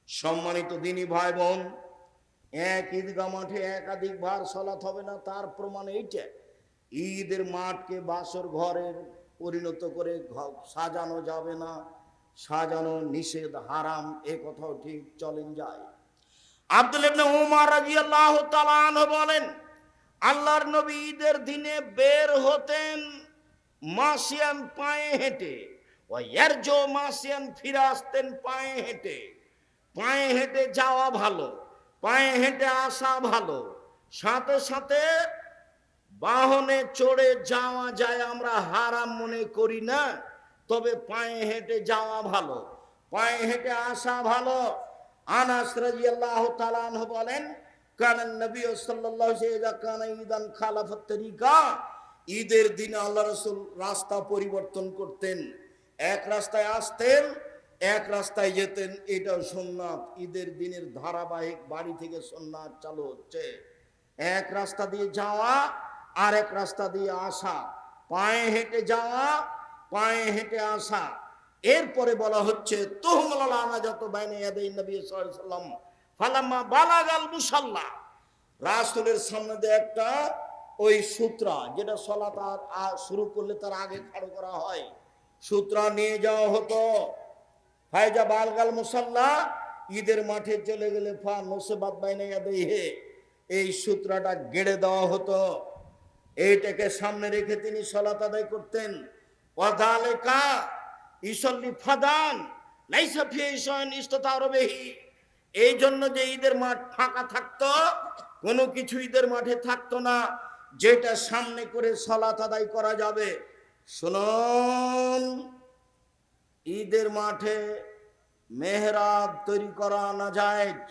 সম্মানিত দিনী ভাই বোন, এক ঈদগাহ মাঠে একাধিকবার সালাত হবে না, তার প্রমাণ এইটা। ঈদের মাঠকে বাসর ঘরের পরিণত করে সাজানো যাবে না, সাজানো নিষেধ, হারাম, এ কথাও ঠিক চলেন যায়। আব্দুল্লাহ ইবনে উমর রাদিয়াল্লাহু তাআলা আনহু বলেন, আল্লাহর নবী ঈদের দিনে বের হতেন মাসিয়ান, পায়ে হেঁটে, ওয়ারজো মাসিয়ান, ফিরে আসতেন পায়ে হেঁটে। পায়ে হেঁটে যাওয়া ভালো, পায়ে হেঁটে আসা ভালো, সাথে সাথে বাহনে চড়ে যাওয়া যায়, আমরা হারাম মনে করি না, তবে পায়ে হেঁটে যাওয়া ভালো, পায়ে হেঁটে আসা ভালো। আনাস রাদিয়াল্লাহু তাআলা আনহু বলেন, কানান নবী সাল্লাল্লাহু আলাইহি ওয়া সাল্লাম ঈদান খালাফাত তরিকা, ঈদের দিনে আল্লাহ রাসূল রাস্তা পরিবর্তন করতেন, এক রাস্তায় আসতেন, এক রাস্তায় যেতেন। এটাও সুন্নাত, ঈদের দিনের ধারাবাহিক বাড়ি থেকে সুন্নাত চালু হচ্ছে। এক রাস্তা দিয়ে যাওয়া, আর এক রাস্তা দিয়ে আসা, পায়ে হেঁটে যাওয়া, পায়ে হেঁটে আসা। এরপরে বলা হচ্ছে তুহমাল আনাজাত বাইনা ইয়াদাই নবী সাল্লাল্লাহু আলাইহি ওয়াসাল্লাম ফালাম্মা বালাগাল মুসাল্লা, রাসূলের সামনে দিয়ে একটা ওই সূত্রা, যেটা সালাত শুরু করলে তার আগে খাড়ো করা হয়, সূত্রা নিয়ে যাওয়া হতো। ফায়জা বালগাল মুসাল্লা, ঈদের মাঠে চলে গেলে ফা নসবাত বাইনা ইয়াদাইহি, এই সূত্রটা গেড়ে দেওয়া হতো। এইটাকে সামনে রেখে তিনি সালাত আদায় করতেন। ওয়াযালিকা ইসাল্লি ফাদান লাইসা ফিহি শাইউন ইসতাতা'রা বিহি, এই জন্য যে ঈদের মাঠ ফাঁকা থাকতো, কোনো কিছু ঈদের মাঠে থাকতো না যেটা সামনে করে সালাত আদায় করা যাবে। শুনুন, ঈদের মাঠে মেহরাব তৈরি করা নাজায়েজ,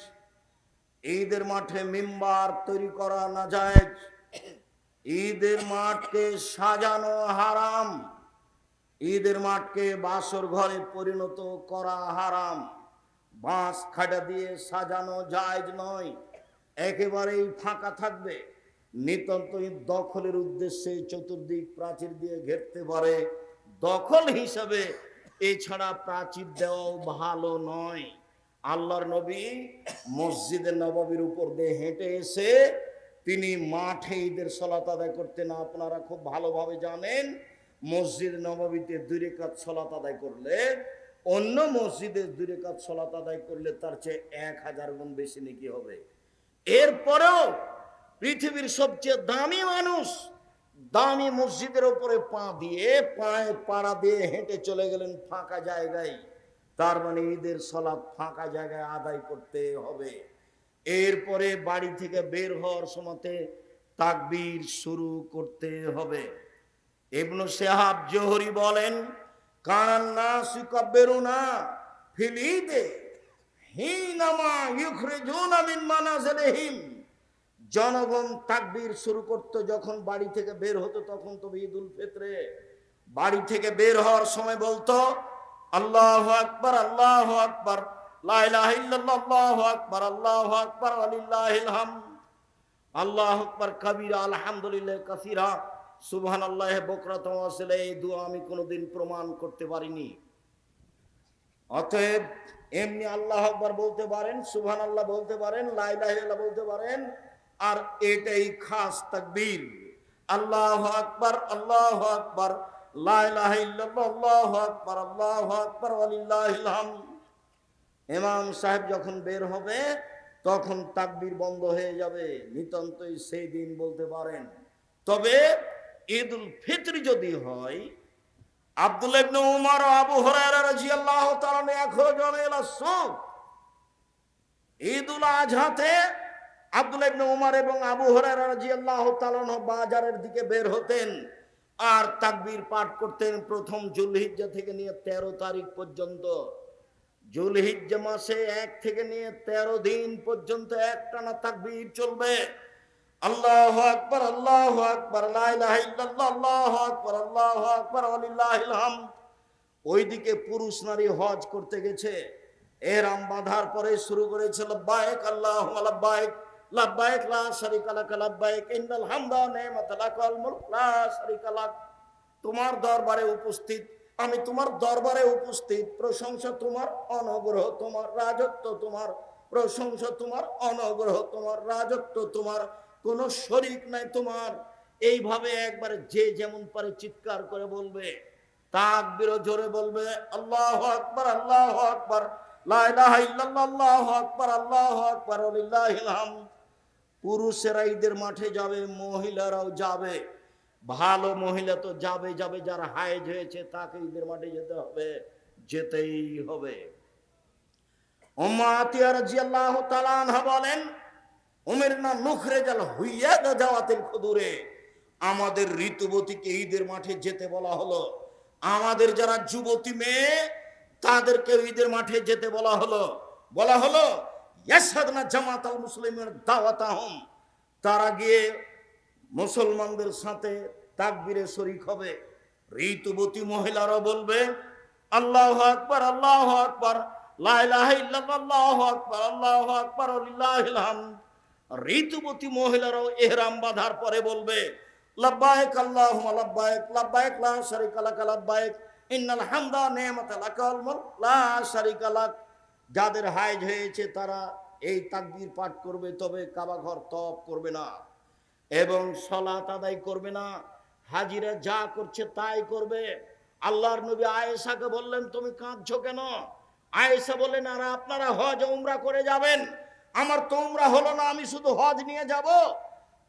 ঈদের মাঠে মিম্বার তৈরি করা নাজায়েজ, ঈদের মাঠকে সাজানো হারাম, ঈদের মাঠকে বাসর ঘরে পরিণত করা হারাম, বাঁশ খাটা দিয়ে সাজানো জায়েজ নয়, একেবারেই ফাঁকা থাকবে। নিতান্তই দখলের উদ্দেশ্যে চতুর্দিক প্রাচীর দিয়ে ঘেরতে পারে, দখল হিসাবে, এছাড়া প্রাচীর দেওয়াও ভালো নয়। আল্লাহর নবী মসজিদে নববীর উপর দিয়ে হেঁটে এসে তিনি মাঠে ঈদের সালাত আদায় করতেন। আপনারা খুব ভালোভাবে জানেন, মসজিদ নববীতে 2 রাকাত সালাত আদায় করলে, অন্য মসজিদে 2 রাকাত সালাত আদায় করলে তার চেয়ে 1000 গুণ বেশি নেকি হবে। এরপরেও পৃথিবীর সবচেয়ে দামি মানুষ দামি মসজিদের উপরে পা দিয়ে, পায়ে পাড়া দিয়ে হেঁটে চলে গেলেন ফাঁকা জায়গায়, তার মানে ঈদের সালাত ফাঁকা জায়গায় আদায় করতে হবে। এরপরে বাড়ি থেকে বের হওয়ার সময় তাকবীর শুরু করতে হবে। ইবনু শিহাব জোহরি বলেন, কানান নাস ইউকাব্বিরুনা ফিল ঈদে হিনামা ইউখরিজুনা মিন মানাজিলিহিম, জনগণ তাকবীর শুরু করত যখন বাড়ি থেকে বের হতো, তখন তো ঈদুল ফিতরে। বাড়ি থেকে বের হওয়ার সময় বলতো আল্লাহু আকবার, আল্লাহু আকবার, লা ইলাহা ইল্লাল্লাহ, আল্লাহু আকবার, আল্লাহু আকবার, ওয়ালিল্লাহিল হামদ, আল্লাহু আকবার কাবীরা, আলহামদুলিল্লাহ কাসীরা, সুবহানাল্লাহি বুকরাতান ওয়া আসীলা। এই দোয়া আমি কোনোদিন প্রমাণ করতে পারিনি। অতএব এমনি আল্লাহু আকবার বলতে পারেন, সুবহানাল্লাহ বলতে পারেন, লা ইলাহা ইল্লাল্লাহ বলতে পারেন, আর এটাই খাস তাকবীর। আল্লাহু আকবার, আল্লাহু আকবার, লা ইলাহা ইল্লাল্লাহ, আল্লাহু আকবার, আল্লাহু আকবার, ওয়ালিল্লাহিল হামদ। ইমাম সাহেব যখন বের হবে তখন তাকবীর বন্ধ হয়ে যাবে, নিতান্তই সেই দিন বলতে পারেন। তবে ঈদুল ফিতর যদি হয়, আব্দুল্লাহ ইবনে উমর ও আবু হুরায়রা রাদিয়াল্লাহু তাআলা ইয়াখরুজুনা ইলা সুক, ঈদুল আজহাতে আব্দুল্লাহ ইবনে উমর এবং আবু হুরায়রা রাদিয়াল্লাহু তাআলা বাজারের দিকে বের হতেন আর তাকবীর পাঠ করতেন প্রথম যুলহিজ্জা থেকে নিয়ে 13 তারিখ পর্যন্ত। যুলহিজ্জা মাসে 1 থেকে নিয়ে 13 দিন পর্যন্ত একটানা তাকবীর চলবে। আল্লাহু আকবার, আল্লাহু আকবার, লা ইলাহা ইল্লাল্লাহ, আল্লাহু আকবার, আল্লাহু আকবার, ওয়ালিল্লাহিল হামদ। ওইদিকে পুরুষ নারী হজ করতে গেছে, এহরাম বাঁধার পরে শুরু করেছে লাব্বাইক আল্লাহুম্মা লাব্বাইক, লাব্বাইক লা শারীকা লাক লাব্বাইক, ইন্নাল হামদা ওয়া নি'মাতা লাক ওয়াল মুলক লা শারীকা লাক। তোমার দরবারে উপস্থিত আমি তোমার দরবারে উপস্থিত, প্রশংসা তোমার, অনুগ্রহ তোমার, রাজত্ব তোমার, প্রশংসা তোমার, অনুগ্রহ তোমার, রাজত্ব তোমার, কোনো শরীক নাই তোমার। এইভাবে একবারে যে যেমন পারে চিৎকার করে বলবে, তাকবীর জোরে বলবে, আল্লাহু আকবার, আল্লাহু আকবার, লা ইলাহা ইল্লাল্লাহ, আল্লাহু আকবার, আল্লাহু আকবার, লিল্লাহিল হামদ। পুরুষেরা ঈদের মাঠে যাবে, মহিলারাও যাবে। ভালো মহিলা তো যাবে যাবে, যারা হায়েজ হয়েছে তাকে ঈদের মাঠে যেতে হবে, যেতেই হবে। উম্মে আতিয়া রাদিয়াল্লাহু তাআলা আনহা বলেন, উমিরনা নুখরিজাল হুইয়াদা জাওয়াতিল খুদুরে, আমাদের ঋতুবতীকে ঈদের মাঠে যেতে বলা হলো। আমাদের যারা যুবতী মেয়ে তাদেরকে ঈদের মাঠে যেতে বলা হলো। বলা হলো ইয়াশহাদনা জামাতাল মুসলিমিন দাওয়াতাহুম, তারা গিয়ে মুসলমানদের সাথে তাকবীরে শরীক হবে। ঋতুবতী মহিলারা বলবে আল্লাহু আকবার, আল্লাহু আকবার, লা ইলাহা ইল্লাল্লাহ, আল্লাহু আকবার, আল্লাহু আকবার, লিল্লাহিল হামদ। ঋতুবতী মহিলারাও ইহরাম বাঁধার পরে বলবে লাব্বাইক আল্লাহুম্মা লাব্বাইক, লাব্বাইক লা শারীকা লাক, লাব্বাইক ইন্নাল হামদা নি'মাতা লাক ওয়াল মুলক লা শারীকা লাক। যাদের হায়েজ হয়েছে তারা এই তাকবীর পাঠ করবে, তবে কাবা ঘর তওয়াফ করবে না এবং সালাত আদায় করবে না। হাজিরা যা করছে তাই করবে। আল্লাহর নবী আয়েশাকে বললেন, তুমি কাঁদছো কেন? আয়েশা বললেন, আর আপনারা হজ উমরা করে যাবেন, আমার তো উমরা হলো না, আমি শুধু হজ নিয়ে যাব,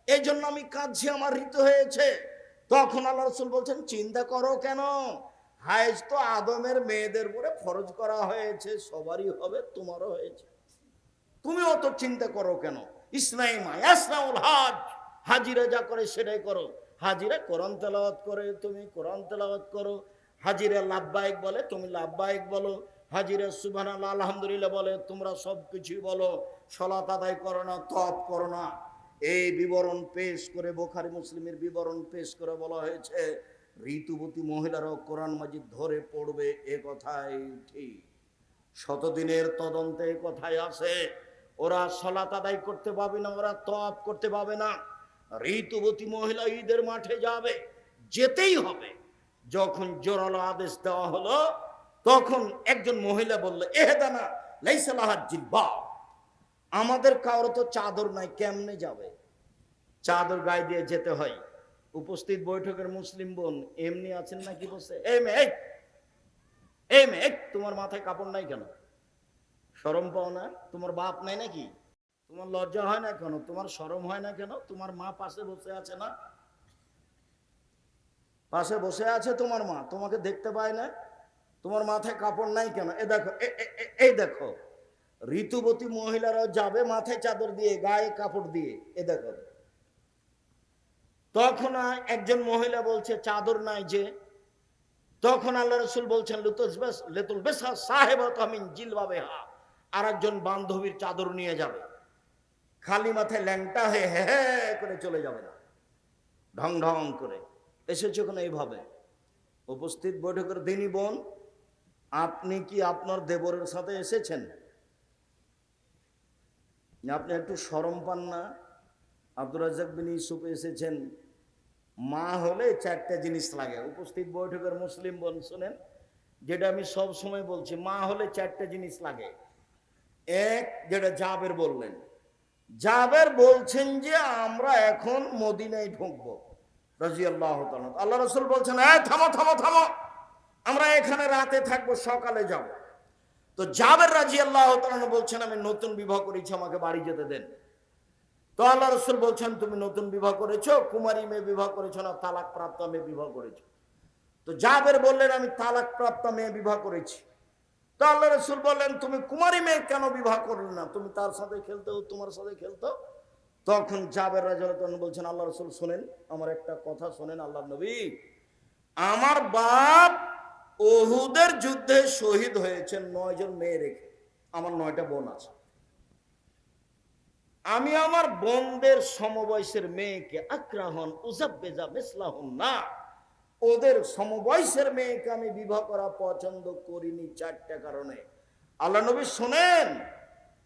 এই জন্য আমি কাঁদছি, আমার ঋতু হয়েছে। তখন আল্লাহ রাসূল বলছেন, চিন্তা করো কেন, হায়েজ তো আদমের মেয়েদের উপরে ফরজ করা হয়েছে, সবারই হবে, তোমারও হয়েছে, তুমি অত চিন্তা করো কেন? ইসনাইমা ইয়াসনাউল হজ, হাজিরা যা করে সেটাই করো। হাজিরা কোরআন তেলাওয়াত করে, তুমি কোরআন তেলাওয়াত করো। হাজিরা লাব্বাইক বলে, তুমি লাব্বাইক বলো। হাজিরা সুবহানাল্লাহ আলহামদুলিল্লাহ বলে, তোমরা সব কিছুই বলো। সালাত আদায় করো না, তওয়াফ করো না। এই বিবরণ পেশ করে, বুখারী মুসলিমের বিবরণ পেশ করে বলা হয়েছে ঋতুবতী মহিলারাও কোরআন মাজিদ ধরে পড়বে, এ কথাই ঠিক। শতদিনের তদন্তে এ কথাই আছে। ওরা সালাত আদায় করতে পাবে না, ওরা তওয়াফ করতে পাবে না। ঋতুবতী মহিলা ঈদের মাঠে যাবে, যেতেই হবে। যখন জোরালো আদেশ দেওয়া হলো, তখন একজন মহিলা বলল, এহদানা লাইসা লাহা জিব্বা, আমাদের কারো তো চাদর নাই, কেমনে যাবে? চাদর গায়ে দিয়ে যেতে হয়। উপস্থিত বৈঠকের মুসলিম বোন এমনি আছেন নাকি বসে, এই মেয়ে, এই মেয়ে, তোমার মাথায় কাপড় নাই কেন? শরম পাও না? তোমার বাপ নাই নাকি? তোমার লজ্জা হয় না কেন? তোমার শরম হয় না কেন? তোমার মা পাশে বসে আছে না? পাশে বসে আছে তোমার মা, তোমাকে দেখতে পায় না? তোমার মাথায় কাপড় নাই কেন? এ দেখো, এই দেখো, ঋতুবতী মহিলারাও যাবে মাথায় চাদর দিয়ে, গায়ে কাপড় দিয়ে, এ দেখো। তখন একজন মহিলা বলছে চাদর নাই যে। তখন আল্লাহ রাসূল বলছেন লিতুল বিসা সাহেবাতা মিন জিলবাবিহা, আর একজন বান্ধবীর চাদর নিয়ে যাবে, খালি মাথায় ল্যাংটা হয়ে হে হে করে চলে যাবে না, ঢং ঢং করে। এসেছে ওখানে এইভাবে। উপস্থিত বৈঠকের দিনী বোন, আপনি কি আপনার দেবরের সাথে এসেছেন? আপনি একটু শরম পান না? আব্দুর রাজ্জাক বিন ইউসুফ এসেছেন। মা হলে চারটা জিনিস লাগে। উপস্থিত বৈঠকের মুসলিম বোন শুনেন, যেটা আমি সব সময় বলছি, মা হলে চারটা জিনিস লাগে। এক, যেটা জাবের বললেন, জাবের বলছেন যে আমরা এখন মদিনায় ঢুকবো রাদিয়াল্লাহু তাআলা। আল্লাহ রাসূল বলছেন, এই থামো থামো থামো, আমরা এখানে রাতে থাকবো, সকালে যাব। তো জাবের রাদিয়াল্লাহু তাআলা বলছেন, আমি নতুন বিবাহ করেছি, আমাকে বাড়ি যেতে দেন। তো আল্লাহ রাসূল বলছেন, তুমি নতুন বিবাহ করেছো, কুমারী মেয়ে বিবাহ করেছো না তালাক প্রাপ্ত মেয়ে বিবাহ করেছো? তো জাবের বললেন, আমি তালাক প্রাপ্ত মেয়ে বিবাহ করেছি। তো আল্লাহ রাসূল বললেন, তুমি কুমারী মেয়ে কেন বিবাহ করলে না? তুমি তার সাথে খেলতে, তোমার সাথে খেলতো। তখন জাবের রাদিয়াল্লাহু তাআলা বলছেন, আল্লাহ রাসূল শোনেন, আমার একটা কথা শোনেন আল্লাহর নবী, আমার বাপ উহুদের যুদ্ধে শহীদ হয়েছেন 9 জন মেয়ে রেখে, আমার 9টা বোন আছে। আমি আমার বোনদের সমবয়সের মেয়েকে আক্রাহন উজাব্বেজা মিসলাহুন না, ওদের সমবয়সের মেয়েকে আমি বিবাহ করা পছন্দ করিনি 4টা কারণে। আল্লাহ নবী শোনেন,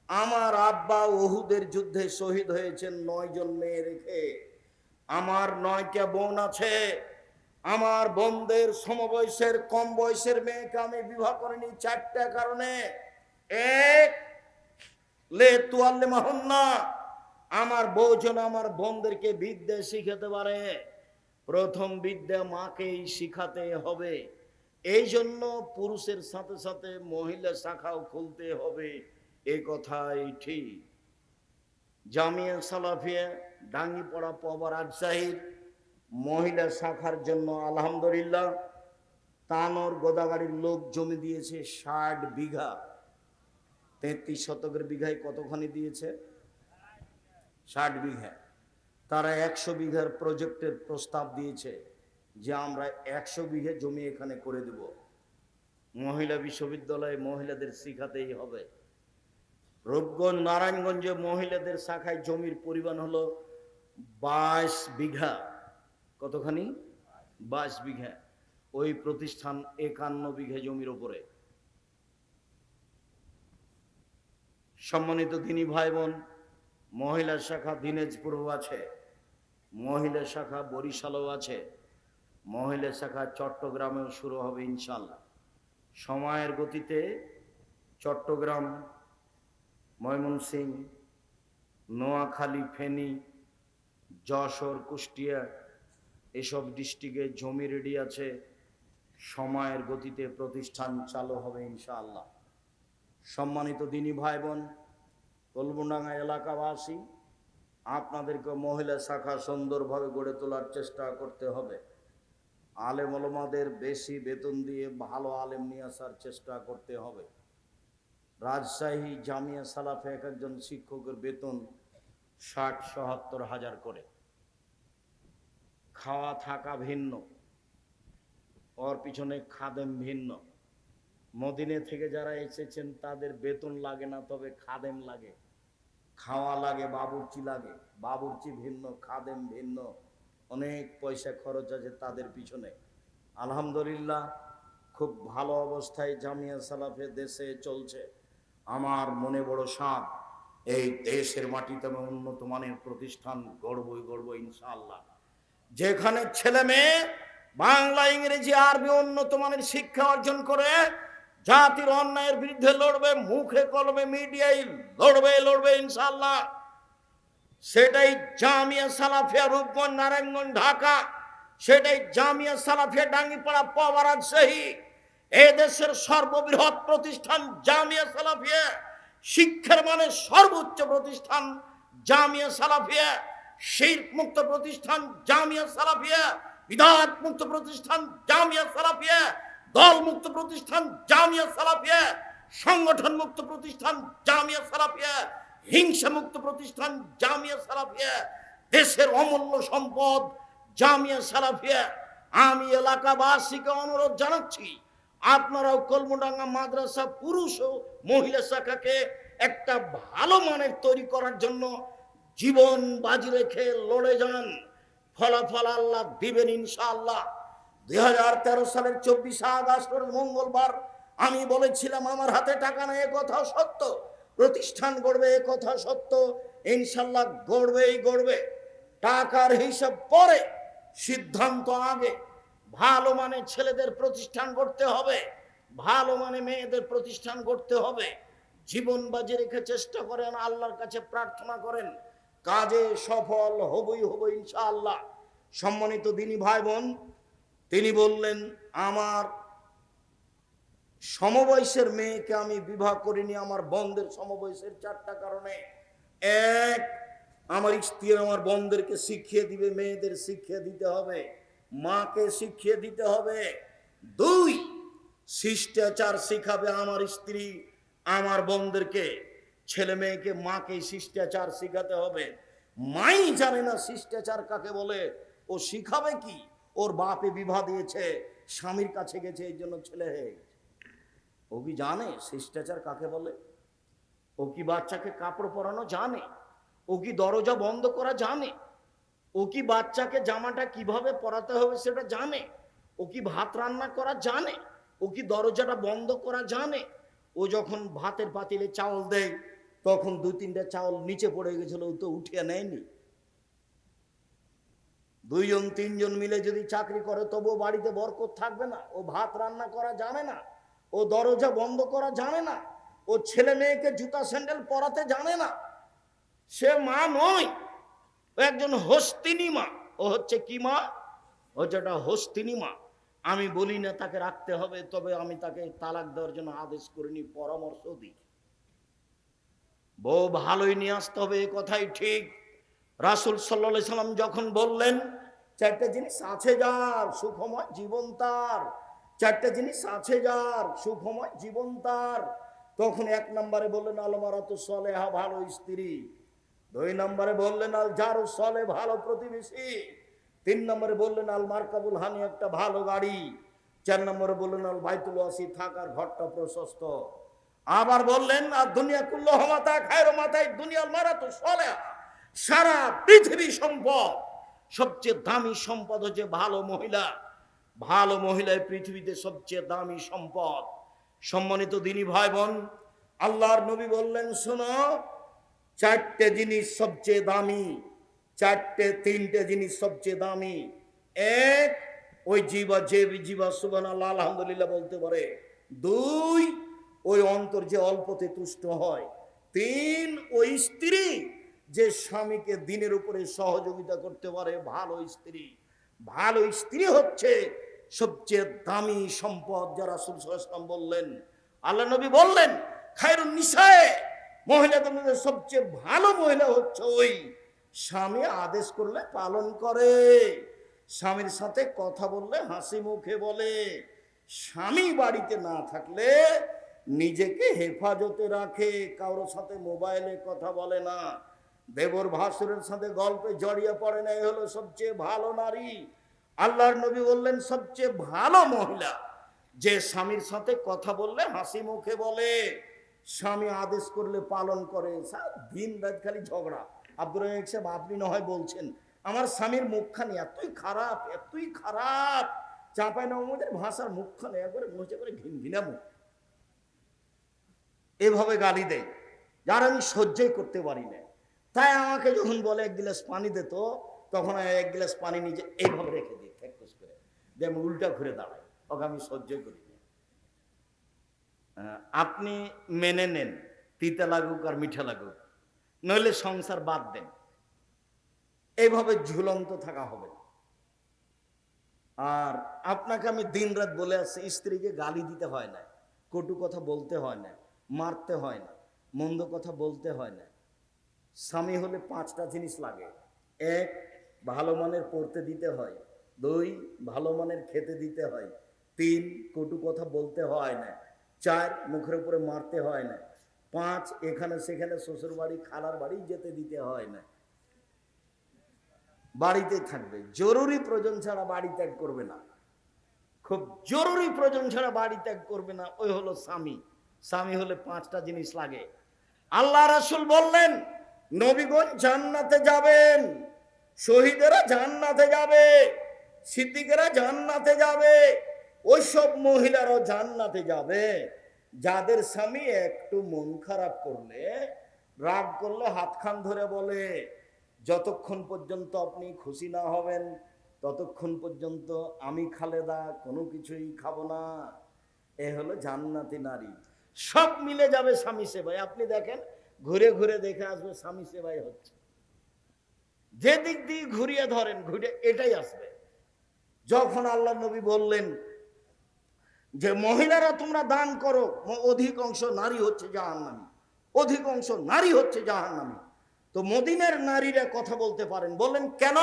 আমার আব্বা উহুদের যুদ্ধে শহীদ হয়েছেন 9 জন মেয়ে রেখে, আমার 9টা বোন আছে, আমার বোনদের সমবয়সের কম বয়সের মেয়েকে আমি বিবাহ করিনি চারটা কারণে। এক, লে তুয়াল্লে মাহুন্না, আমার বউ যেন আমার বোনদেরকে বিদ্যা শিখাতে পারে। প্রথম বিদ্যা মাকেই শিখাতে হবে। এই জন্য পুরুষের সাথে সাথে মহিলা শাখাও খুলতে হবে, এ কথাই ঠিক। জামিয়া সালাফিয়া ডাঙ্গিপাড়া পবা রাজশাহীর মহিলা শাখার জন্য আলহামদুলিল্লাহ তানোর গোদাগাড়ির লোক জমি দিয়েছে 60 বিঘা। 33 শতকের বিঘায় কতখানি দিয়েছে? 60 বিঘা। তারা 100 বিঘার প্রজেক্টের প্রস্তাব দিয়েছে যে আমরা 100 বিঘা জমি এখানে করে দেব। মহিলা বিশ্ববিদ্যালয়ে মহিলাদের শিখাতেই হবে। রূপগঞ্জ নারায়ণগঞ্জে মহিলাদের শাখায় জমির পরিমাণ হলো 22 বিঘা। কতখানি? 22 বিঘা। ওই প্রতিষ্ঠান 51 বিঘা জমির উপরে। সম্মানিত দিনী ভাই বোন, মহিলা শাখা দিনাজপুরও আছে, মহিলা শাখা বরিশালও আছে, মহিলা শাখা চট্টগ্রামেও শুরু হবে ইনশাল্লাহ। সময়ের গতিতে চট্টগ্রাম, ময়মনসিংহ, নোয়াখালী, ফেনী, যশোর, কুষ্টিয়া এসব ডিস্ট্রিক্টে জমি রেডি আছে। সময়ের গতিতে প্রতিষ্ঠান চালু হবে ইনশাআল্লাহ। সম্মানিত দিনী ভাই বোন, কলমডাঙ্গা এলাকাবাসী, আপনাদেরকে মহিলা শাখা সুন্দরভাবে গড়ে তোলার চেষ্টা করতে হবে। আলেম ওলামাদের বেশি বেতন দিয়ে ভালো আলেম নিয়ে আসার চেষ্টা করতে হবে। রাজশাহী জামিয়া সালাফে এক একজন শিক্ষকের বেতন 60-৭০ হাজার করে। খাওয়া থাকা ভিন্ন, ওর পিছনে খাদেম ভিন্ন। মদিনে থেকে যারা এসেছেন তাদের বেতন লাগে না, তবে খাদেম লাগে, খাওয়া লাগে, বাবুর্চি লাগে। বাবুর্চি ভিন্ন, খাদেম ভিন্ন, অনেক পয়সা খরচ আছে তাদের পিছনে। আলহামদুলিল্লাহ খুব ভালো অবস্থায় জামিয়া সালাফে দেশে চলছে। আমার মনে বড় সাধ, এই দেশের মাটিতে আমি উন্নত মানের প্রতিষ্ঠান গড়বই ইনশাআল্লাহ। যেখানে ছেলে মেয়ে বাংলা, ইংরেজি, আরবি উন্নত মানের শিক্ষা অর্জন করে জাতির অন্যায়ের বিরুদ্ধে লড়বে, মুখে কলমে মিডিয়ায় লড়বে ইনশাআল্লাহ। সেটাই জামিয়া সালাফিয়া রূপগঞ্জ, নারায়ণগঞ্জ, ঢাকা, সেটাই জামিয়া সালাফিয়া ডাঙ্গিপাড়া পবা রাজশাহী। এ দেশের সর্ববৃহৎ প্রতিষ্ঠান জামিয়া সালাফিয়া, শিক্ষার মানে সর্বোচ্চ প্রতিষ্ঠান জামিয়া সালাফিয়া, শিরক মুক্ত প্রতিষ্ঠান জামিয়া সালাফিয়া, বিদআত মুক্ত প্রতিষ্ঠান জামিয়া সালাফিয়া, দল মুক্ত প্রতিষ্ঠান জামিয়া সালাফিয়া, সংগঠন মুক্ত প্রতিষ্ঠান জামিয়া সালাফিয়া, হিংসা মুক্ত প্রতিষ্ঠান জামিয়া সালাফিয়া, দেশের অমূল্য সম্পদ জামিয়া সালাফিয়া। আমি এলাকাবাসীকে অনুরোধ জানাচ্ছি, আপনারাও কলমডাঙ্গা মাদ্রাসা পুরুষ ও মহিলা শাখাকে একটা ভালো মানের তৈরি করার জন্য জীবন বাজি রেখে লড়ে যান। ফলাফল আল্লাহ দিবেন ইনশাআল্লাহ। 2013 সালের 24 আগস্ট মঙ্গলবার আমি বলেছিলাম আমার হাতে টাকা নেই, কথা সত্য। প্রতিষ্ঠান গড়বে, কথা সত্য। ইনশাআল্লাহ গড়বে। টাকার হিসাব পরে, সিদ্ধান্ত আগে। ভালো মানে ছেলেদের প্রতিষ্ঠান গড়তে হবে, ভালো মানে মেয়েদের প্রতিষ্ঠান গড়তে হবে। জীবন বাজি রেখে চেষ্টা করেন, আল্লাহর কাছে প্রার্থনা করেন, কাজে সফল হবই ইনশাআল্লাহ। সম্মানিত দিনী ভাই বোন, তিনি বললেন আমার সমবয়সের মেয়েকে আমি বিবাহ করিনি আমার বোনদের সমবয়সের 4টা কারণে। এক, আমার স্ত্রী আমার বোনদেরকে শিখিয়ে দিবে, মেয়েদের শিখিয়ে দিতে হবে, মাকে শিখিয়ে দিতে হবে। 2, শিষ্টাচার শিখাবে আমার স্ত্রী আমার বোনদেরকে, ছেলে মেয়েকে মাকে শিষ্টাচার শিখাতে হবে। মাই জানে না শিষ্টাচার কাকে বলে, ও শিখাবে কি? ওর বাপে বিবাহ দিয়েছে, স্বামীর কাছে গেছে, এই জন্য ছেলে হয়ে গেছে। ও কি জানে শিষ্টাচার কাকে বলে? ও কি বাচ্চাকে কাপড় পরানো জানে? ও কি দরজা বন্ধ করা জানে? ও কি বাচ্চাকে জামাটা কিভাবে পরাতে হবে সেটা জানে? ও কি ভাত রান্না করা জানে? ও কি দরজাটা বন্ধ করা জানে? ও যখন ভাতের পাতিলে চাউল দেয় তখন 2-3টা চাউল নিচে পড়ে গেছিল, ও তো উঠিয়ে নেয়নি। দুইজন তিনজন মিলে যদি চাকরি করে তবুও বাড়িতে বরকত থাকবে না। ও ভাত রান্না করা জানে না, ও দরজা বন্ধ করা জানে না, ও ছেলে মেয়েকে জুতা স্যান্ডেল পরাতে জানে না, সে মা নয়, ও একজন হস্তিনী মা। ও হচ্ছে কি মা? ও হচ্ছে একটা হস্তিনী মা। আমি বলি না তাকে রাখতে হবে, তবে আমি তাকে তালাক দেওয়ার জন্য আদেশ করিনি, পরামর্শ দিই। বউ ভালোই নিয়ে আসতে হবে, এ কথাই ঠিক। রাসূল সাল্লাল্লাহু আলাইহি সাল্লাম যখন বললেন চারটে জিনিস আছে যার সুখময় জীবন তার, চারটে জিনিস আছে যার সুখময় জীবন তার, তখন এক নম্বরে বললেন আল মারাতু সালেহা, ভালো স্ত্রী। দুই নম্বরে বললেন আল জারু সালেহ, ভালো প্রতিবেশী। তিন নম্বরে বললেন আল মারকাবুল হানি, একটা ভালো গাড়ি। চার নম্বরে বললেন আল বাইতুল ওয়াসি, থাকার ঘরটা প্রশস্ত। আবার বললেন আর দুনিয়া কুল্লুহা মাতা খায়রু মাতাই দুনিয়াল মারাতু সালেহা, সারা পৃথিবী সম্পদ, সবচেয়ে দামি সম্পদ হচ্ছে ভালো মহিলা। ভালো মহিলায় পৃথিবীতে সবচেয়ে দামি সম্পদ। সম্মানিত দিনী ভাই বোন, আল্লাহর নবী বললেন শোনো, চারটে জিনিস সবচেয়ে দামি, তিনটে জিনিস সবচেয়ে দামি। এক, ওই জিবা, যে জিবা সুবহানাল্লাহ আলহামদুলিল্লাহ বলতে পারে। দুই, ওই অন্তর যে অল্পতে তুষ্ট হয়। তিন, ওই স্ত্রী যে স্বামীকে দিনের উপরে সহযোগিতা করতে পারে, ভালো স্ত্রী। ভালো স্ত্রী হচ্ছে সবচেয়ে দামি সম্পদ, যারা রাসূল সাল্লাল্লাহু আলাইহি ওয়াসাল্লাম বললেন। আল্লাহ নবী বললেন খায়রুন নিসায়ে, মহিলাদের মধ্যে সবচেয়ে ভালো মহিলা হচ্ছে ওই স্বামী আদেশ করলে পালন করে, স্বামীর সাথে কথা বললে হাসি মুখে বলে, স্বামী বাড়িতে না থাকলে নিজেকে হেফাজতে রাখে, কারোর সাথে মোবাইলে কথা বলে না, দেবর ভাসুরের সাথে গল্পে জড়িয়ে পড়ে না। এই হলো সবচেয়ে ভালো নারী। আল্লাহর নবী বললেন সবচেয়ে ভালো মহিলা যে স্বামীর সাথে কথা বললে হাসি মুখে বলে, স্বামী আদেশ করলে পালন করে। দিন রাত খালি ঝগড়া। আব্দুর রাজ্জাক সাহেব, আপনি না হয় বলছেন আমার স্বামীর মুখখানি এতই খারাপ, এতই খারাপ, চাঁপাইনবাবগঞ্জের ভাষার মুখখানি একবারে মনে করে ঘিনঘিনা মুখ, এভাবে গালি দেয় যার আমি সহ্যই করতে পারি না। তাই আমাকে যখন বলে এক গ্লাস পানি দে, তো তখন এক গ্লাস পানি নিজে এইভাবে রেখে দিই ঠেকুস করে, দিয়ে আমি উল্টা ঘুরে দাঁড়াই, ওকে আমি সহ্যই করি না। আপনি মেনে নেন, তিতা লাগুক আর মিঠা লাগুক, নইলে সংসার বাদ দেন। এইভাবে ঝুলন্ত থাকা হবে। আর আপনাকে আমি দিন রাত বলে আসছি, স্ত্রীকে গালি দিতে হয় না, কটু কথা বলতে হয় না, মারতে হয় না, মন্দ কথা বলতে হয় না। স্বামী হলে পাঁচটা জিনিস লাগে। এক, ভালো মানের পড়তে দিতে হয়। দুই, ভালো মানের খেতে দিতে হয়। তিন, কটু কথা বলতে হয় না। চার, মুখের উপরে মারতে হয় না। পাঁচ, এখানে সেখানে শ্বশুর বাড়ি খালার বাড়ি যেতে দিতে হয় না, বাড়িতে থাকবে। জরুরি প্রয়োজন ছাড়া বাড়ি ত্যাগ করবে না, খুব জরুরি প্রয়োজন ছাড়া বাড়ি ত্যাগ করবে না। ওই হলো স্বামী। স্বামী হলে পাঁচটা জিনিস লাগে। আল্লাহ রাসূল বললেন নবীগণ জান্নাতে যাবেন, শহীদেরা জান্নাতে যাবে, সিদ্দিকেরা জান্নাতে যাবে, ওইসব মহিলারাও জান্নাতে যাবে যাদের স্বামী একটু মন খারাপ করলে, রাগ করলে হাতখান ধরে বলে যতক্ষণ পর্যন্ত আপনি খুশি না হবেন ততক্ষণ পর্যন্ত আমি খালেদা কোনো কিছুই খাবো না। এ হলো জান্নাতি নারী। সব মিলে যাবে স্বামী সেবায়। আপনি দেখেন, ঘুরে ঘুরে দেখে আসবে স্বামী সেবায় হচ্ছে, যে দিক দিয়ে ঘুরিয়ে ধরেন ঘুরে এটাই আসবে। যখন আল্লাহ নবী বললেন যে মহিলারা তোমরা দান করো, অধিকাংশ নারী হচ্ছে জাহান্নামী, অধিকাংশ নারী হচ্ছে জাহান্নামী, তো মদিনার নারীরা কথা বলতে পারেন। বললেন কেন?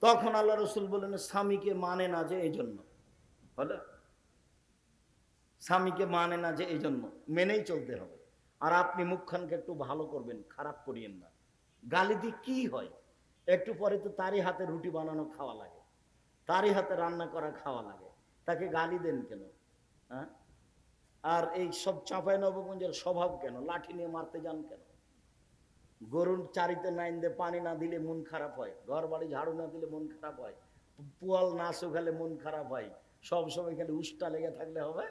তখন আল্লাহ রসুল বললেন স্বামীকে মানে না যে এই জন্য। হলো, স্বামীকে মানে না যে এই জন্য, মেনেই চলতে হবে। আর আপনি মুখখানকে একটু ভালো করবেন, খারাপ করিয়েন না। গালি দিয়ে কি হয়? একটু পরে তো তারই হাতে রুটি বানানো খাওয়া লাগে, তারই হাতে রান্না করা খাওয়া লাগে, তাকে গালি দেন কেন? হ্যাঁ? আর এই সব চাঁপাইনবাবগঞ্জের স্বভাব কেন? লাঠি নিয়ে মারতে যান কেন? গরুর চারিতে নাইন দিয়ে পানি না দিলে মন খারাপ হয়, ঘর বাড়ি ঝাড়ু না দিলে মন খারাপ হয়, পোয়াল না শুকালে মন খারাপ হয়, সব সময় খালি উষ্টা লেগে থাকলে হবে?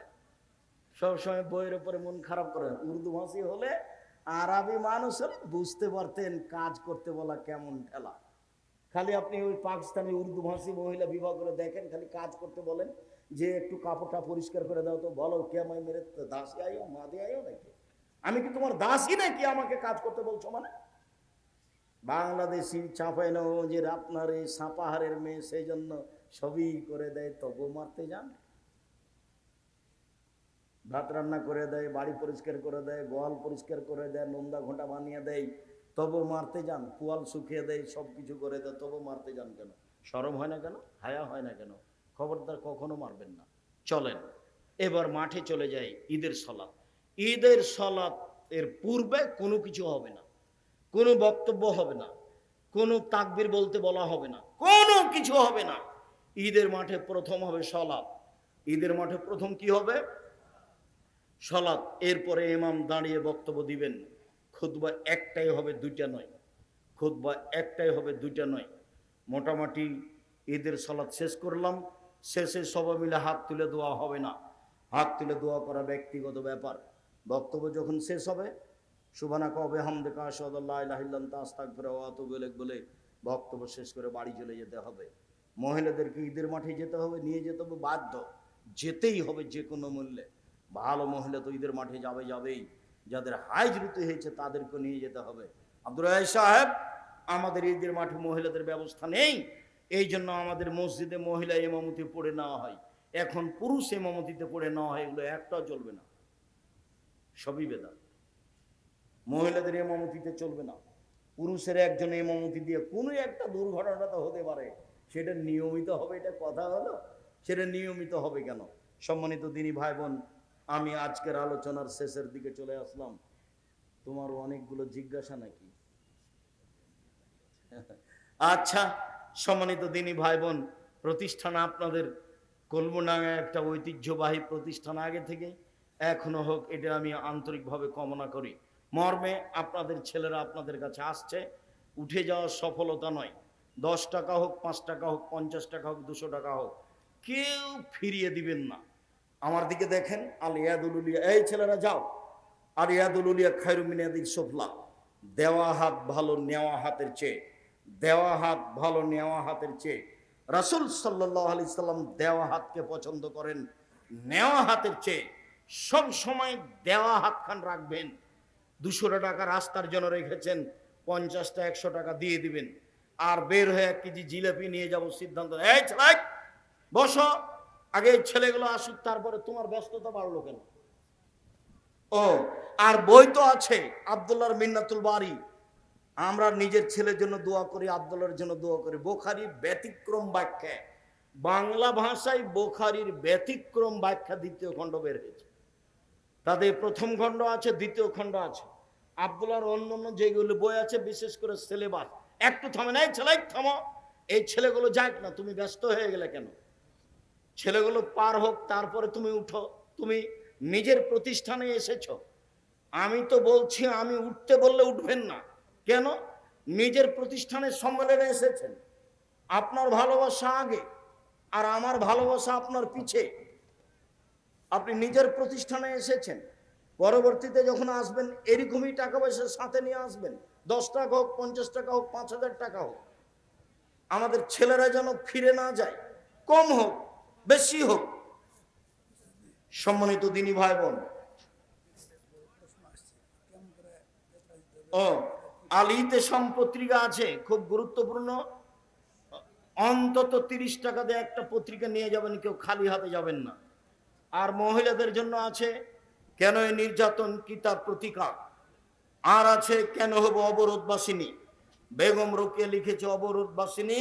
সবসময় বইয়ের উপরে মন খারাপ করে। উর্দু ভাষী হলে, আরবি মানুষ হলে বুঝতে পারতেন কাজ করতে বলা কেমন ঠেলা। খালি আপনি ওই পাকিস্তানি উর্দু ভাষী মহিলা বিভাগগুলো দেখেন, খালি কাজ করতে বলেন যে একটু কাপড়টা পরিষ্কার করে দাও, তো বলো কে আমায় মেরে দাসী আইও মাদে আইও নাকি? আমি কি তোমার দাসী নাকি আমাকে কাজ করতে বলছো? মানে বাংলাদেশি চাঁপাইনবাবগঞ্জের আপনার এই সাপাহারের মেয়ে, সেই জন্য সবই করে দেয়, তবু মারতে যান। ভাত রান্না করে দেয়, বাড়ি পরিষ্কার করে দেয়, গোয়াল পরিষ্কার করে দেয়, নোন্দা ঘোঁটা বানিয়ে দেয়, তবু মারতে যান। পোয়াল শুকিয়ে দেয়, সব কিছু করে দেয়, তবু মারতে যান কেন? শরম হয় না কেন? হায়া হয় না কেন? খবরদার কখনো মারবেন না। চলেন এবার মাঠে চলে যাই। ঈদের সলাৎ, ঈদের সলাৎ এর পূর্বে কোনো কিছু হবে না, কোনো বক্তব্য হবে না, কোনো তাকবীর বলতে বলা হবে না, কোনো কিছু হবে না। ঈদের মাঠে প্রথম হবে সলাৎ। ঈদের মাঠে প্রথম কি হবে? সলাৎ। এরপরে ইমাম দাঁড়িয়ে বক্তব্য দিবেন। খুতবা একটাই হবে, দুইটা নয়। খুতবা একটাই হবে, দুইটা নয়। মোটামুটি ঈদের সলাৎ শেষ করলাম। শেষে সবাই মিলে হাত তুলে দোয়া হবে না। হাত তুলে দোয়া করা ব্যক্তিগত ব্যাপার। বক্তব্য যখন শেষ হবে, সুবহানাকা ওয়া বিহামদিকা আশহাদু আল্লা ইলাহা ইল্লা আনতা আস্তাগফিরুকা ওয়া আতুবু ইলাইক বলে বক্তব্য শেষ করে বাড়ি চলে যেতে হবে। মহিলাদেরকে ঈদের মাঠে যেতে হবে, নিয়ে যেতে হবে, বাধ্য যেতেই হবে যে কোনো মূল্যে। ভালো মহিলা তো ঈদের মাঠে যাবেই। যাদের হাইজ ঋতু হয়েছে তাদেরকে নিয়ে যেতে হবে। আব্দুর রাজ্জাক সাহেব, আমাদের ঈদের মাঠে মহিলাদের ব্যবস্থা নেই, এই জন্য আমাদের মসজিদে মহিলা ইমামতি পড়ে নেওয়া হয়। এখন পুরুষ ইমামতিতে পড়ে নেওয়া হয়, এগুলো একটাও চলবে না, সবই বেদাত। মহিলাদের ইমামতিতে চলবে না। পুরুষের একজন ইমামতি দিয়ে কোনো একটা দুর্ঘটনা তো হতে পারে, সেটা নিয়মিত হবে, এটা কথা হলো? সেটা নিয়মিত হবে কেন? সম্মানিত দিনী ভাই বোন, আমি আজকের আলোচনার শেষের দিকে চলে আসলাম। তোমার অনেকগুলো জিজ্ঞাসা নাকি? আচ্ছা, সম্মানিত দিনী ভাই বোন, প্রতিষ্ঠান আপনাদের কলমডাঙ্গা একটা ঐতিহ্যবাহী প্রতিষ্ঠান, আগে থেকে এখনো হোক, এটা আমি আন্তরিকভাবে কামনা করি। মর্মে আপনাদের ছেলেরা আপনাদের কাছে আসছে, উঠে যাওয়ার সফলতা নয়। 10 টাকা হোক, 5 টাকা হোক, 50 টাকা হোক, 200 টাকা হোক, কেউ ফিরিয়ে দিবেন না। আমার দিকে দেখেন, আল ইয়াদুল উলিয়া, এই ছেলেরা যাও। আর ইয়াদুল উলিয়া খায়রু মিন ইয়াদিস সুফলা। দেওয়া হাত ভালো নেওয়া হাতের চেয়ে, দেওয়া হাত ভালো নেওয়া হাতের চেয়ে। রাসূল সাল্লাল্লাহু আলাইহি সাল্লাম দেওয়া হাতকে পছন্দ করেন নেওয়া হাতের চেয়ে। সব সময় দেওয়া হাতখান রাখবেন। 200 টাকা রাস্তার জন্য রেখেছেন, 50টা 100 টাকা দিয়ে দিবেন। আর বের হয়ে 1 কেজি জিলাপি নিয়ে যাব সিদ্ধান্ত, এই ছেলে বসো, আগে ছেলেগুলো আসুক, তারপরে তোমার ব্যস্ততা বাড়লো কেন? ও, আর বই তো আছে আব্দুল্লাহর মিন্নাতুল বারি। আমরা নিজের ছেলের জন্য দোয়া করি, আব্দুল্লাহর জন্য দোয়া করি। বুখারীর ব্যতিক্রম ব্যাখ্যা, বাংলা ভাষায় বুখারীর ব্যতিক্রম ব্যাখ্যা 2য় খণ্ড বের হয়েছে। তাদের 1ম খণ্ড আছে, 2য় খণ্ড আছে। আব্দুল্লাহর অন্যান্য যেগুলো বই আছে, বিশেষ করে সিলেবাস। একটু থামে, নাই ছেলে থামো, এই ছেলেগুলো যাক না, তুমি ব্যস্ত হয়ে গেলে কেন? ছেলেগুলো পার হোক, তারপরে তুমি উঠো। তুমি নিজের প্রতিষ্ঠানে এসেছো। আমি তো বলছি, আমি উঠতে বললে উঠবেন না কেন? নিজের প্রতিষ্ঠানের সম্মেলনে এসেছেন, আপনার ভালোবাসা আগে আর আমার ভালোবাসা আপনার পিছে। আপনি নিজের প্রতিষ্ঠানে এসেছেন, পরবর্তীতে যখন আসবেন এরকমই টাকা পয়সা সাথে নিয়ে আসবেন। 10 টাকা হোক, 50 টাকা হোক, 5000 টাকা হোক। আমাদের ছেলেরা যেন ফিরে না যায়, কম হোক বেশি হোক। সম্মানিত দিনী ভাই বোন, ও আলিতে পত্রিকা আছে, খুব গুরুত্বপূর্ণ। অন্তত 30 টাকা দিয়ে একটা পত্রিকা নিয়ে যাবেন, কেউ খালি হাতে যাবেন না। আর মহিলাদের জন্য আছে কেন এই নির্যাতন, কি তার প্রতিকার। আর আছে কেন হবো অবরোধবাসিনী। বেগম রোকেয়া লিখেছে অবরোধবাসিনী,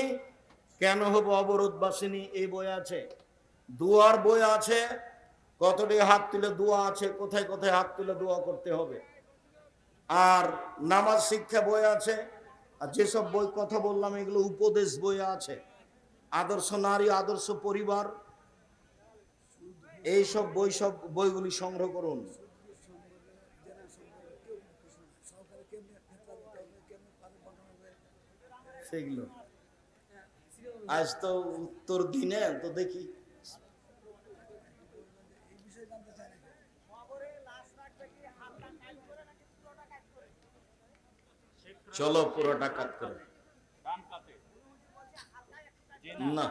কেন হবো অবরোধবাসিনী, এই বই আছে। দুয়ার বই আছে, কতটি হাত তুলে দোয়া আছে, কোথায় কোথায় হাত তুলে দোয়া করতে হবে। আর নামাজ শিক্ষা বই আছে। আর যেসব বই কথা বললাম এগুলো উপদেশ বই আছে। আদর্শ নারী, আদর্শ পরিবার, এইসব বই, সব বইগুলি সংগ্রহ করুন। সেগুলো আজ তো উত্তর দিনে তো দেখি। চলো পুরোটা কাট করে। না,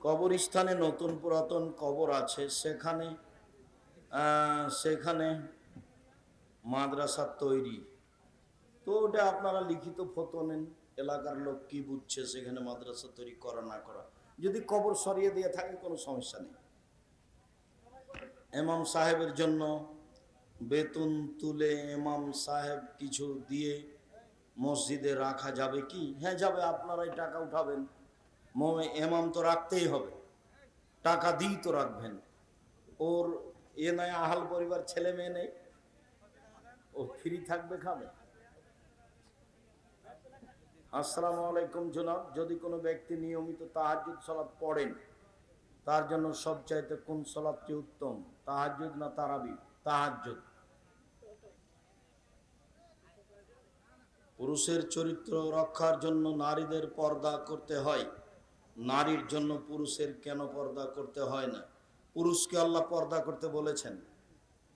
কবরস্থানে নতুন পুরাতন কবর আছে, সেখানে সেখানে মাদ্রাসা তৈরি। তো ওটা আপনারা লিখিত ফতো নেন, এলাকার লোক কি বুঝছে সেখানে মাদ্রাসা তৈরি করা না করা। যদি কবর সরিয়ে দিয়ে থাকে কোনো সমস্যা নেই। ইমাম সাহেবের জন্য বেতন তুলে ইমাম সাহেব কিছু দিয়ে মসজিদে রাখা যাবে কি? হ্যাঁ যাবে, আপনারাই টাকা উঠাবেন। ইমাম তো রাখতেই হবে, টাকা দিই তো রাখবেন। ওর নয় আহাল পরিবার, ছেলে মেয়ে নেই, ও ফ্রি থাকবে, খাবে। আসসালামু আলাইকুম জনাব, যদি কোনো ব্যক্তি নিয়মিত তাহাজ্জুদ সালাত পড়েন, তার জন্য সবচাইতে কোন সালাতটি উত্তম, তাহাজ্জুদ না তারাবি? তাহাজ্জুদ। পুরুষের চরিত্র রক্ষার জন্য নারীদের পর্দা করতে হয়, নারীর জন্য পুরুষের কেন পর্দা করতে হয় না? পুরুষকে আল্লাহ পর্দা করতে বলেছেন,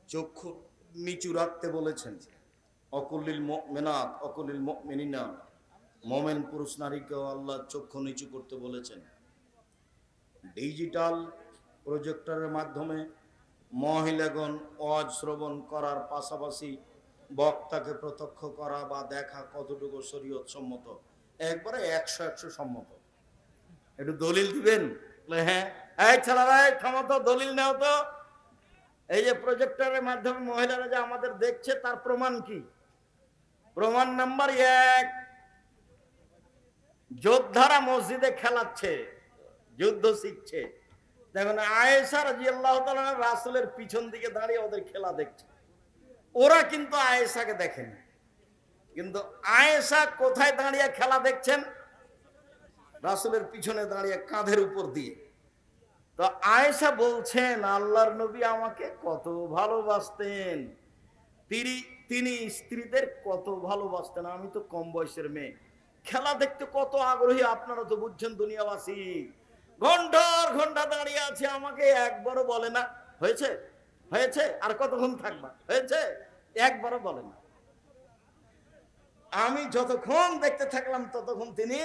চক্ষু নিচু রাখতে বলেছেন। অকুলিল মুমিনাত অকুলিল মুমিনিনা, মোমেন পুরুষ নারীকেও আল্লাহ চক্ষু নিচু করতে বলেছেন। ডিজিটাল প্রজেক্টরের মাধ্যমে মহিলাগণ ওয়াজ শ্রবণ করার পাশাপাশি বক্তাকে প্রত্যক্ষ করা বা দেখা কতটুকু শরীয়ত সম্মত? একবারে 100 সম্মত। একটু দলিল দিবেন? হ্যাঁ, এই ছেলেরা থামো তো, দলিল নাও তো। এই যে প্রজেক্টরের মাধ্যমে মহিলারা যে আমাদের দেখছে, তার প্রমাণ কি? প্রমাণ নাম্বার 1, যোদ্ধারা মসজিদে খেলাচ্ছে, যুদ্ধ শিখছে। দেখুন আয়েশা রাদিয়াল্লাহু তাআলা রাসূলের পিছন দিকে দাঁড়িয়ে ওদের খেলা দেখছে। ওরা কিন্তু আয়েশাকে দেখেনি, কিন্তু আয়েশা কোথায় দাঁড়িয়ে খেলা দেখছেন? রাসূলের পিছনে দাঁড়িয়ে, কাঁধের উপর দিয়ে। তো আয়েশা বলছেন, আল্লাহর নবী আমাকে কত ভালোবাসতেন, তিনি স্ত্রীদের কত ভালোবাসতেন। আমি তো কম বয়সের মেয়ে, খেলা দেখতে কত আগ্রহী, আপনারা তো বুঝছেন দুনিয়াবাসী। ঘন্টার ঘন্টা দাঁড়িয়ে আছে, আমাকে একবারও বলে না হয়েছে হয়েছে আর কতক্ষণ থাকবা, হয়েছে একবারও বলে না। আমি যতক্ষণ দেখতে থাকলাম ততক্ষণ তিনি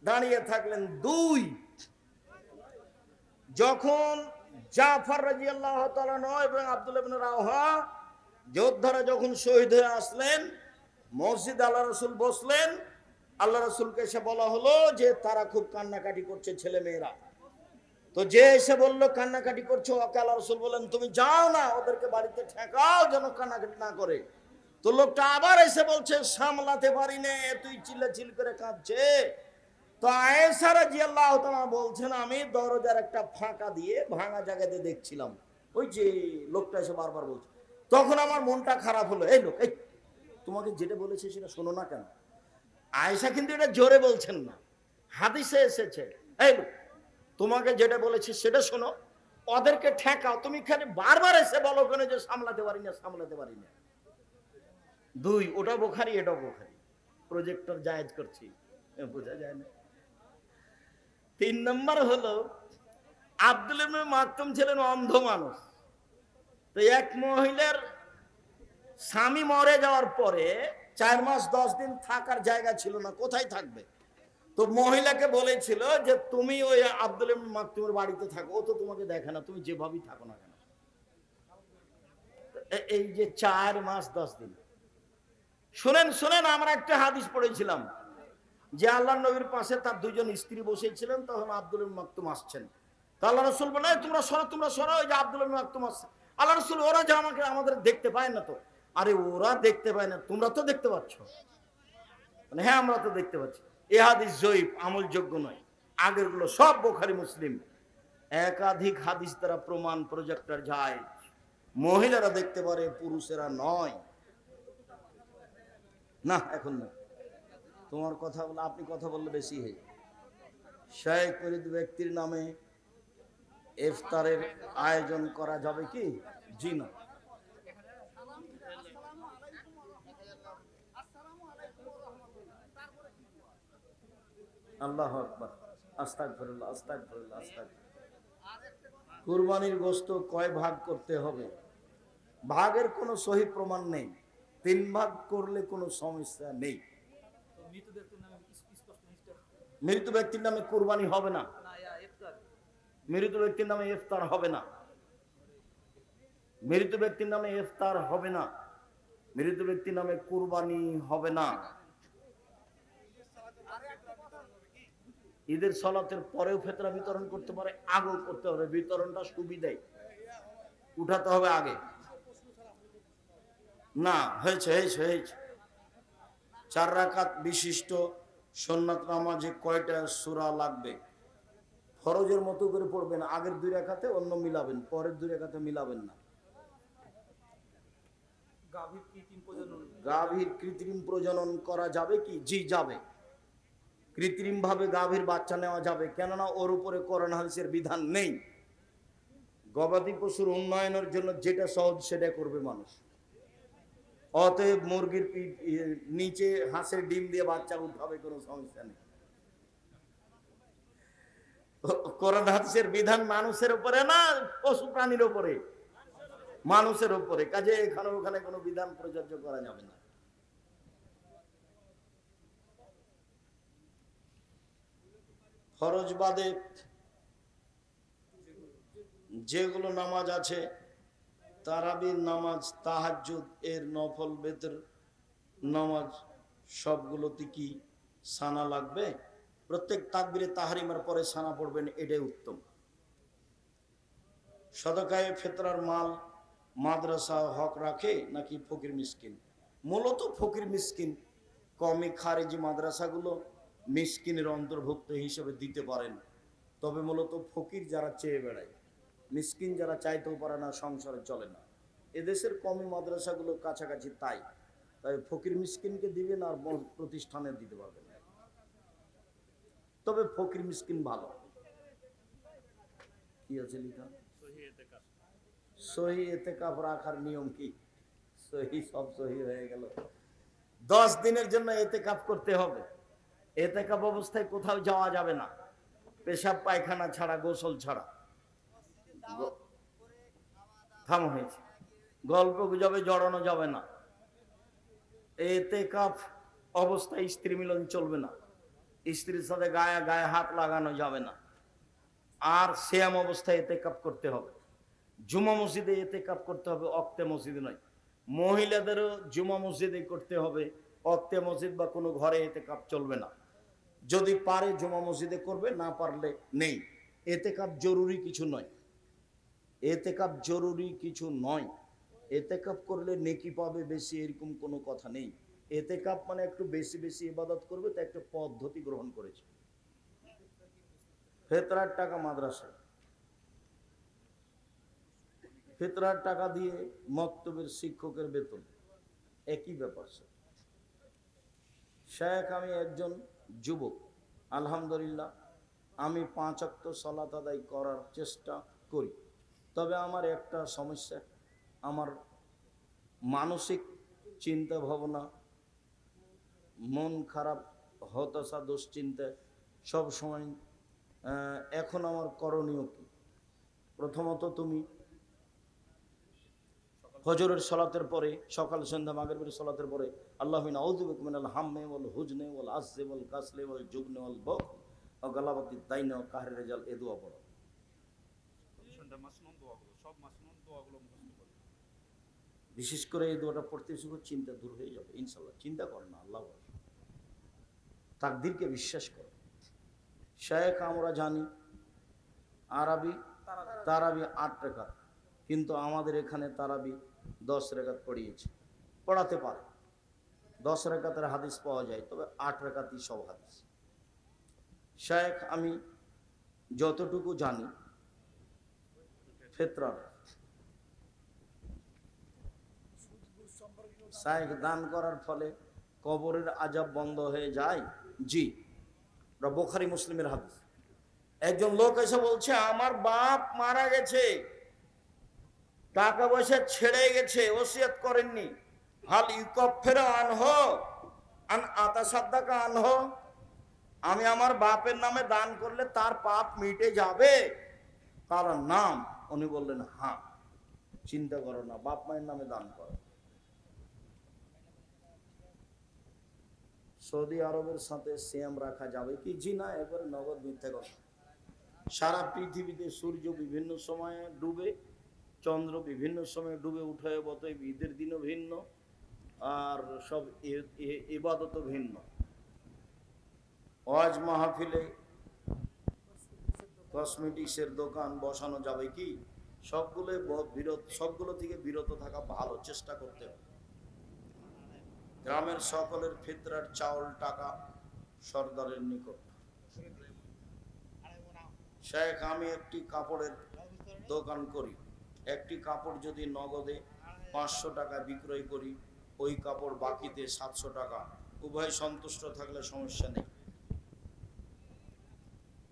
দাঁড়িয়ে থাকলেন। 2, যখন জাফর রাদিয়াল্লাহু তাআলা এবং আব্দুল্লাহ ইবনে রাওহা যোদ্ধারা যখন শহীদ হয়ে আসলেন, মসজিদ আল্লাহ রাসূল বসলেন। আল্লাহ রাসূলকে এসে বলা হলো যে তারা খুব কান্নাকাটি করছে, ছেলে মেয়েরা। তো যে এসে বলল কান্নাকাটি করছো, ওকে আল্লাহ রাসূল বলেন তুমি যাও না, ওদেরকে বাড়িতে ঠেকাও যেন কান্নাকাটি না করে। তো লোকটা আবার এসে বলছে সামলাতে পারি না, তুই চিল্লাচিল্লি করে কাঁদছে। তো আয়েশা রাদিয়াল্লাহু তাআলা বলছেন, আমি দরজার একটা ফাঁকা দিয়ে ভাঙা জায়গাতে দেখছিলাম, ওই যে লোকটা এসে বারবার বলছে। তখন আমার মনটা খারাপ হলো, এই লোক, এই তোমাকে যেটা বলেছে সেটা শোনো না কেন? আয়েশা কিন্তু এটা জোরে বলছেন না, হাদিসে এসেছে, এই লোক তোমাকে যেটা বলেছে সেটা শোনো, ওদেরকে ঠেকাও। তুমি খালি বারবার এসে বলো কেন যে সামলাতে পারি না, সামলাতে পারি না। 2, ওটা বুখারী এটাও বুখারী, প্রজেক্টর জায়েজ করছি, বোঝা যায় না। 3 নম্বর হলো, আব্দুল ইবনে মাকতুম ছিলেন অন্ধ মানুষ। তো এক মহিলার স্বামী মরে যাওয়ার পরে 4 মাস 10 দিন থাকার জায়গা ছিল না, কোথায় থাকবে? তো মহিলাকে বলেছিল যে তুমি ওই আব্দুল ইবনে মাকতুমের বাড়িতে থাকো, ও তো তোমাকে দেখে না, তুমি যেভাবেই থাকো না কেন। এই যে 4 মাস 10 দিন। শুনেন শুনেন, আমরা একটা হাদিস পড়েছিলাম যে আল্লাহর নবীর পাশে তার 2 জন স্ত্রী বসেছিলেন, তখন আব্দুল ইবনে মাকতুম আসছেন। তো আল্লাহ রাসূল বলে তোমরা সরো, ওই যে আব্দুল ইবনে মাকতুম আসছে। আল্লাহ রাসূল, ওরা যে আমাদের দেখতে পায় না তো। আরে ওরা দেখতে পায় না, তোমরা তো দেখতে পাচ্ছ। মানে হ্যাঁ আমরা তো দেখতে পাচ্ছি। এই হাদিস জয়ীফ, আমলযোগ্য নয়। আগেরগুলো সব বুখারী মুসলিম। একাধিক হাদিস দ্বারা প্রমাণ, প্রজেক্টর যায়, মহিলারা দেখতে পারে, পুরুষেরা নয়। না এখন না, তোমার কথা বলে, আপনি কথা বললে বেশি হয়। শেখ ফরিদ ব্যক্তির নামে ইফতারের আয়োজন করা যাবে কি? জি না। আল্লাহু আকবার, আস্তাগফিরুল্লাহ, আস্তাগফিরুল্লাহ, আস্তাগফিরুল্লাহ। কুরবানির গোশত কয় ভাগ করতে হবে? ভাগের কোনো সহি প্রমাণ নেই, 3 ভাগ করলে কোনো সমস্যা নেই। মৃত ব্যক্তির নামে কুরবানি হবে না, মৃত ব্যক্তির নামে ইফতার হবে না, মৃত ব্যক্তির নামে ইফতার হবে না, মৃত ব্যক্তির নামে কুরবানি হবে না। ঈদের সালাতের পরেও ফিতরা বিতরণ করতে পারে, আগেও করতে হবে, বিতরণটা সুবিধাই, উঠাতে হবে আগে না। হয়েছে হয়েছে হয়েছে। 4 রাকাত বিশিষ্ট সুন্নাত নামাজে কয়টা সূরা লাগবে? ফরজের মতো করে পড়বেন, আগের 2 রাকাতে অন্য মিলাবেন, পরের 2 রাকাতে মিলাবেন না। গাভীর কৃত্রিম প্রজনন করা যাবে কি? জি যাবে, কৃত্রিম ভাবে গাভীর বাচ্চা নেওয়া যাবে, কেননা ওর উপরে কোরআন হাদিসের বিধান নেই। গবাদি পশুর উন্নয়নের জন্য যেটা সহজ সেটা করবে মানুষ। অতএব মুরগির নিচে হাঁসের ডিম দিয়ে বাচ্চা উঠাবে, কোনো সমস্যা নেই। কোরআন হাদিসের বিধান মানুষের উপরে না, পশু প্রাণীর উপরে, মানুষের উপরে। কাজে এখানে ওখানে কোনো বিধান প্রযোজ্য করা যাবে না। ফরজ বাদে যেগুলো নামাজ আছে, তারাবির নামাজ, তাহাজ্জুদ এর নফল বেতর নামাজ, সবগুলোতে কি সানা লাগবে? প্রত্যেক তাকবীরে তাহরিমার পরে সানা পড়বেন, এটাই উত্তম। সদকায়ে ফিতরার মাল মাদ্রাসা হক রাখে নাকি ফকির মিসকিন? মূলত ফকির মিসকিন, কওমি খারেজি মাদ্রাসাগুলো মিসকিনের অন্তর্ভুক্ত হিসেবে দিতে পারেন। তবে মূলত ফকির যারা চেয়ে বেড়ায়, মিসকিন যারা চাইতেও পারে না, সংসারে চলে না, এদেশের কওমি মাদ্রাসাগুলো কাছাকাছি, তাই ফকির মিসকিনকে দিবেন আর প্রতিষ্ঠানে দিতে পারবেন না। তবে ফকির মিসকিন ভালো। কি আছে লিখা? সহি এতেকাফ রাখার নিয়ম কি? সহি, সব সহি হয়ে গেল। 10 দিনের জন্য এতেকাফ করতে হবে। এতেকাফ অবস্থায় কোথাও যাওয়া যাবে না, পেশাব পায়খানা ছাড়া, গোসল ছাড়া। থামো হয়েছে, গল্প গুজবে জড়ানো যাবে না। এতেকাফ অবস্থায় স্ত্রী মিলন চলবে না, স্ত্রীর সাথে গায়ে গায়ে হাত লাগানো যাবে না। আর সিয়াম অবস্থায় এতেকাফ করতে হবে। জুমা মসজিদে এতেকাফ করতে হবে, অক্তে মসজিদে নয়। মহিলাদেরও জুমা মসজিদে করতে হবে, অক্তে মসজিদ বা কোনো ঘরে এতেকাফ চলবে না। যদি পারে জুমা মসজিদে করবে, না পারলে নেই। এতেকাফ জরুরি কিছু নয়, এতেকাফ জরুরি কিছু নয়। এতেকাফ করলে নেকি পাবে বেশি, এরকম কোনো কথা নেই। এতেকাফ মানে একটু বেশি বেশি ইবাদত করবে, তা একটা পদ্ধতি গ্রহণ করেছে। ফিতরার টাকা মাদ্রাসায়, ফিতরার টাকা দিয়ে মক্তবের শিক্ষকের বেতন, একই ব্যাপার। শেখ, আমি একজন যুবক, আলহামদুলিল্লাহ আমি 5 ওয়াক্ত সালাত আদায় করার চেষ্টা করি। তবে আমার একটা সমস্যা, আমার মানসিক চিন্তা ভাবনা, মন খারাপ, হতাশা, দুশ্চিন্তা সব সময়। এখন আমার করণীয় কি? প্রথমত, তুমি ফজরের সালাতের পরে, সকাল সন্ধ্যা মাগরিবের সালাতের পরে আল্লাহুম্মা আউযু বিকা মিনাল হাম্মি ওয়াল হুজনি ওয়াল আসি ওয়াল কাসলি ওয়াল জুবনি ওয়াল বুখ ওয়া গালাবাতিদ দাইনি ওয়া কাহরি রিজাল, এই দোয়া পড়ো। সন্ধ্যা মাসনুন দোয়াগুলো, সব মাসনুন দোয়াগুলো মুখস্থ করো। বিশেষ করে এই দোয়াটা পড়তে শুরু, চিন্তা দূর হয়ে যাবে ইনশাআল্লাহ। চিন্তা করো না, আল্লাহ তাকদীরকে বিশ্বাস করো। শেখ, আমরা জানি আরবি তারাবি 8 রাকাত, কিন্তু আমাদের এখানে তারাবি 10 রাকাত পড়িয়েছে, পড়াতে পারে। 10 রাকাতের হাদিস পাওয়া যায়, তবে 8 রাকাতই সব হাদিস। শেখ, আমি যতটুকু জানি, ফিতরার শেখ দান করার ফলে কবরের আযাব বন্ধ হয়ে যায়। জি, বুখারী মুসলিমের হাদিস। একজন লোক এসে বলছে, আমার বাপ মারা গেছে, টাকা পয়সা ছেড়ে গেছে, ওসিয়ত করেননি, হাল ইউকাফিরু আনহু আন আতাসাদ্দাকা আনহু, আমি আমার বাপের নামে দান করলে তার পাপ মিটে যাবে? কারণ নাম, উনি বললেন হ্যাঁ। চিন্তা করো না, বাপ মায়ের নামে দান করো। সৌদি আরবের সাথে সিয়াম রাখা যাবে কি? জি না, এবার নগদ মিথ্যা কথা। সারা পৃথিবীতে সূর্য বিভিন্ন সময়ে ডুবে, চন্দ্র বিভিন্ন সময়ে ডুবে উঠে, অতএব ঈদের দিনও ভিন্ন, আর সব ইবাদতও ভিন্ন। ওয়াজ মাহফিলে কসমেটিক্সের দোকান বসানো যাবে কি? সবগুলো থেকে বিরত থাকা ভালো, চেষ্টা করতে হবে। গ্রামের সকলের ফিতরার চাউল টাকা সরদারের নিকট। শেখ, আমি একটি কাপড়ের দোকান করি, একটি কাপড় যদি নগদে 500 টাকা বিক্রয় করি, ওই কাপড় বাকিতে 700 টাকা, উভয় সন্তুষ্ট থাকলে সমস্যা নেই।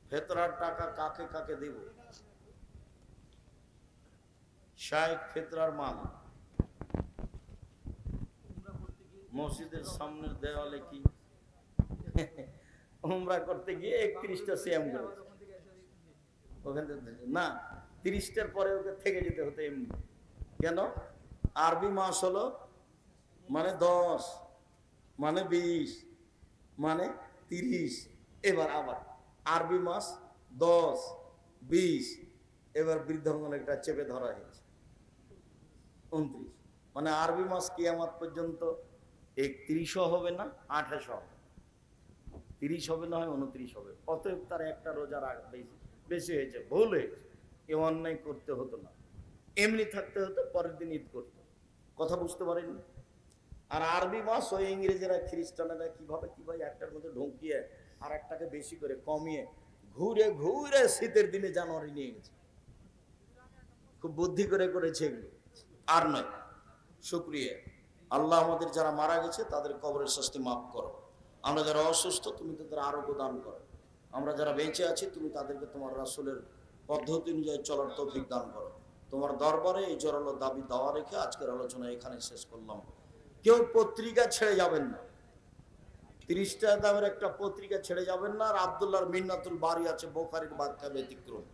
ফেতরার টাকা কাকে কাকে দেব? শেখ, ফেতরার মাল মসজিদের সামনের দেওয়ালে কি উমরা করতে গিয়ে 31টা সিয়াম করেছে, ওখান থেকে না 30টার পরে ওকে থেকে যেতে হতো এমনি। কেন? আরবি মাস হলো মানে 10, মানে 20, মানে 30, এবার আবার আরবি মাস 10, 20, এবার বৃদ্ধাঙ্গন একটা চেপে ধরা হয়েছে 29, মানে আরবি মাস কিয়ামত পর্যন্ত 31ও হবে না, 28 হবে, 30 হবে না, হয় 29 হবে। অতএব তার একটা রোজার বেশি হয়েছে, ভুল হয়েছে, এ অন্যায় করতে হতো না, এমনি থাকতে হতো, পরের দিন ঈদ করতো। কথা বুঝতে পারেননি? আর আরবি মাস ওই ইংরেজেরা খ্রিস্টানেরা কিভাবে একটার মধ্যে ঢুকিয়ে আর একটাকে বেশি করে কমিয়ে ঘুরে ঘুরে শীতের দিনে জানুয়ারি নিয়ে গেছে। খুব বুদ্ধি করে করেছে এগুলো, আর নয়। শুকরিয়া আল্লাহ, আমাদের যারা মারা গেছে তাদের কবরের শাস্তি মাফ করো। আমরা যারা অসুস্থ তুমি তাদের আরোগ্য দান করো। আমরা যারা বেঁচে আছি তুমি তাদেরকে তোমার রাসূলের পদ্ধতি অনুযায়ী চলার তৌফিক দান করো। তোমার দরবারে এই জোরালো দাবি দাওয়া রেখে আজকের আলোচনা এখানে শেষ করলাম। কেউ পত্রিকা ছেড়ে যাবেন না, 30 টাকা দামের একটা পত্রিকা ছেড়ে যাবেন না। আর আব্দুল্লাহর মিন্নাতুল বাড়ি আছে, বোখারির ব্যাখ্যা ব্যতিক্রম।